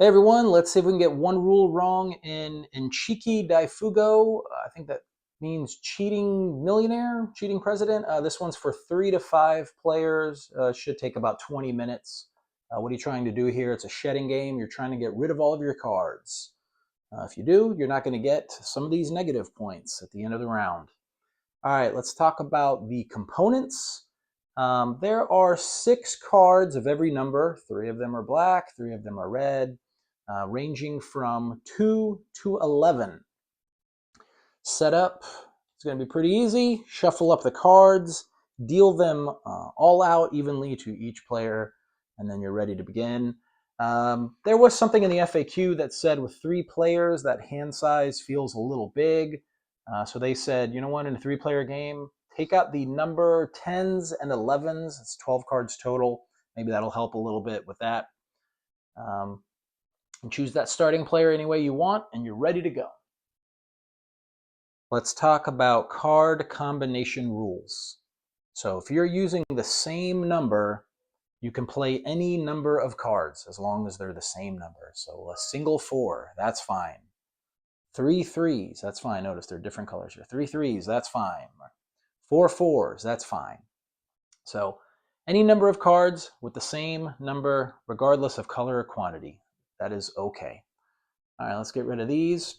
Hey everyone, let's see if we can get one rule wrong in Inchiki Daifugo. I think that means cheating millionaire, cheating president. This one's for 3 to 5 players. Should take about 20 minutes. What are you trying to do here? It's a shedding game. You're trying to get rid of all of your cards. If you do, you're not going to get some of these negative points at the end of the round. All right, let's talk about the components. There are 6 cards of every number. 3 of them are black, 3 of them are red. Ranging from 2 to 11. Setup, it's going to be pretty easy. Shuffle up the cards, deal them all out evenly to each player, and then you're ready to begin. There was something in the FAQ that said with 3 players that hand size feels a little big. So they said, you know what, in a 3-player game, take out the number 10s and 11s. It's 12 cards total. Maybe that'll help a little bit with that. And choose that starting player any way you want, and you're ready to go. Let's talk about card combination rules. So if you're using the same number, you can play any number of cards as long as they're the same number. So a single 4, that's fine. 3 3s, that's fine. Notice they're different colors here. 3 3s, that's fine. 4 4s, that's fine. So any number of cards with the same number, regardless of color or quantity. That is okay. All right, let's get rid of these.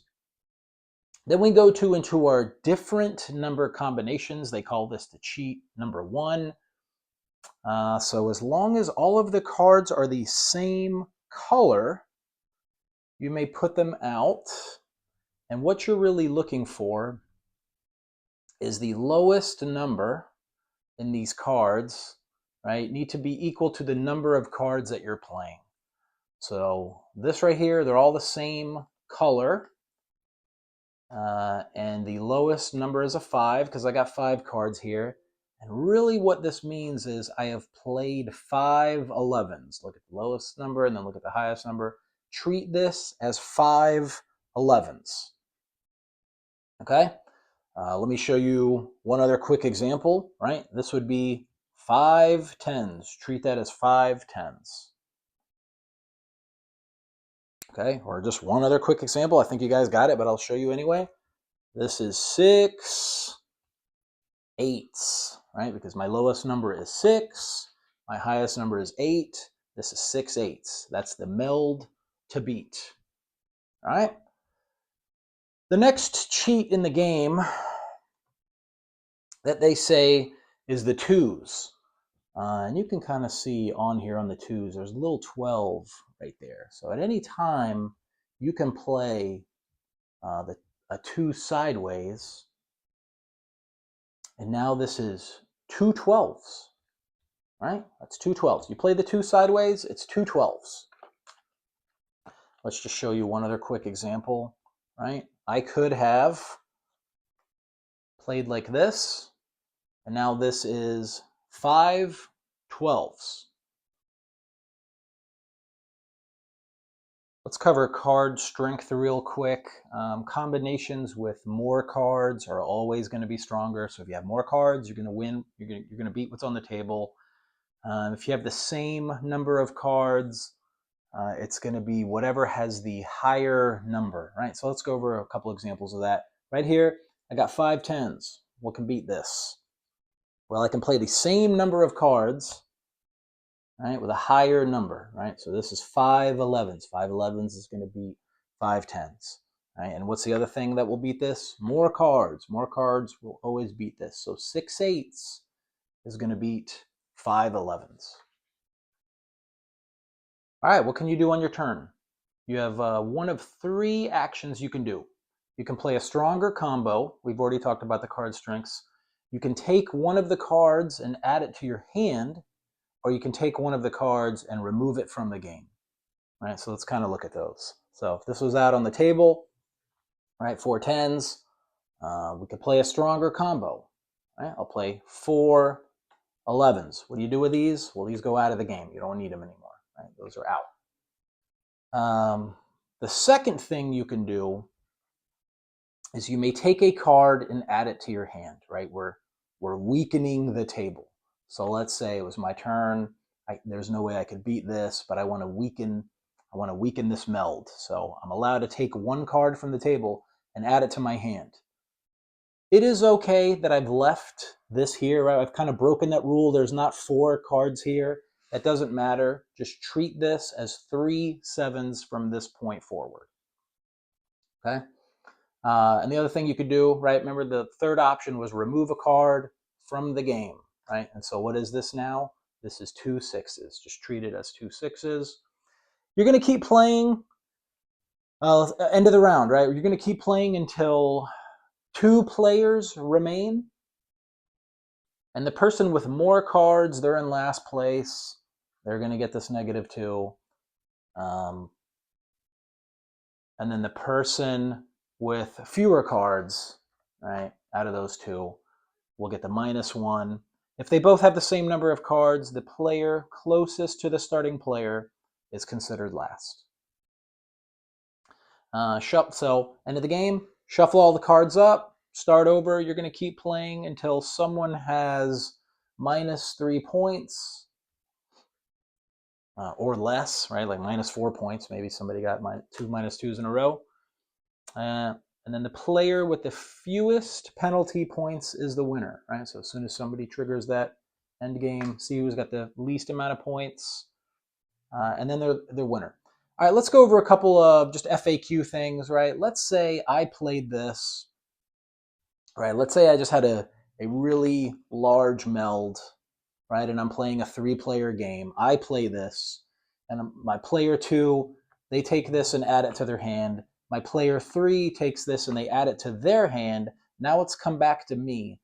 Then we go into our different number combinations. They call this the cheat number 1. So as long as all of the cards are the same color, you may put them out. And what you're really looking for is the lowest number in these cards, right? Need to be equal to the number of cards that you're playing. So this right here, they're all the same color. And the lowest number is a 5 because I got 5 cards here. And really what this means is I have played 5 11s. Look at the lowest number and then look at the highest number. Treat this as 5 11s. Okay? Let me show you one other quick example, right? This would be 5 10s. Treat that as 5 10s. Okay, or just one other quick example. I think you guys got it, but I'll show you anyway. This is 6 8s, right? Because my lowest number is 6, my highest number is 8. This is 6 8s. That's the meld to beat. All right. The next cheat in the game that they say is the 2s. And you can kind of see on here on the 2s, there's a little 12 right there. So at any time, you can play a 2 sideways. And now this is 2 12s, right? That's 2 12s. You play the 2 sideways, it's 2 12s. Let's just show you one other quick example, right? I could have played like this, and now this is 5 12s. Let's cover card strength real quick. Combinations with more cards are always going to be stronger. So if you have more cards, you're going to win. You're going to beat what's on the table. If you have the same number of cards, it's going to be whatever has the higher number, right? So let's go over a couple examples of that. Right here, I got 5 10s. What can beat this? Well, I can play the same number of cards, right, with a higher number, right? So this is 5 11s. 5 11s is going to beat 5 10s, right? And what's the other thing that will beat this? More cards. More cards will always beat this. So 6 8s is going to beat 5 11s. All right, what can you do on your turn? You have one of 3 actions you can do. You can play a stronger combo. We've already talked about the card strengths. You can take one of the cards and add it to your hand, or you can take one of the cards and remove it from the game, right? So let's kind of look at those. So if this was out on the table, right, 4 10s, we could play a stronger combo, right? I'll play 4 11s. What do you do with these? Well, these go out of the game. You don't need them anymore, right? Those are out. The second thing you can do is you may take a card and add it to your hand, right? We're weakening the table. So let's say it was my turn. There's no way I could beat this, but I want to weaken I want to weaken this meld. So I'm allowed to take one card from the table and add it to my hand. It is okay that I've left this here, right? I've kind of broken that rule. There's not 4 cards here. That doesn't matter. Just treat this as 3 sevens from this point forward. Okay? And the other thing you could do, right? Remember the third option was remove a card from the game, right? And so what is this now? This is 2 sixes. Just treat it as 2 sixes. You're going to keep playing end of the round, right? You're going to keep playing until 2 players remain. And the person with more cards, they're in last place. They're going to get this -2. And then the person with fewer cards, right, out of those 2, will get the -1. If they both have the same number of cards, the player closest to the starting player is considered last. So, end of the game, shuffle all the cards up, start over. You're going to keep playing until someone has -3 points or less, right? Like -4 points. Maybe somebody got 2 -2s in a row. And then the player with the fewest penalty points is the winner, right? So as soon as somebody triggers that end game, see who's got the least amount of points, and then they're the winner. All right, let's go over a couple of just FAQ things, right? Let's say I played this, right? Let's say I just had a really large meld, right? And I'm playing a 3-player game. I play this, and my player 2, they take this and add it to their hand. My player 3 takes this and they add it to their hand. Now it's come back to me.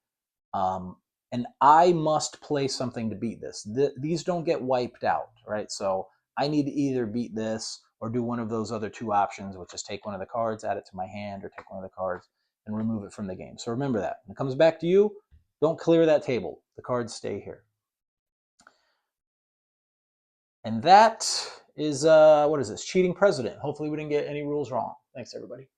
And I must play something to beat this. These don't get wiped out, right? So I need to either beat this or do one of those other 2 options, which is take one of the cards, add it to my hand, or take one of the cards and remove it from the game. So remember that. When it comes back to you, don't clear that table. The cards stay here. And that is, what is this? Cheating president. Hopefully we didn't get any rules wrong. Thanks, everybody.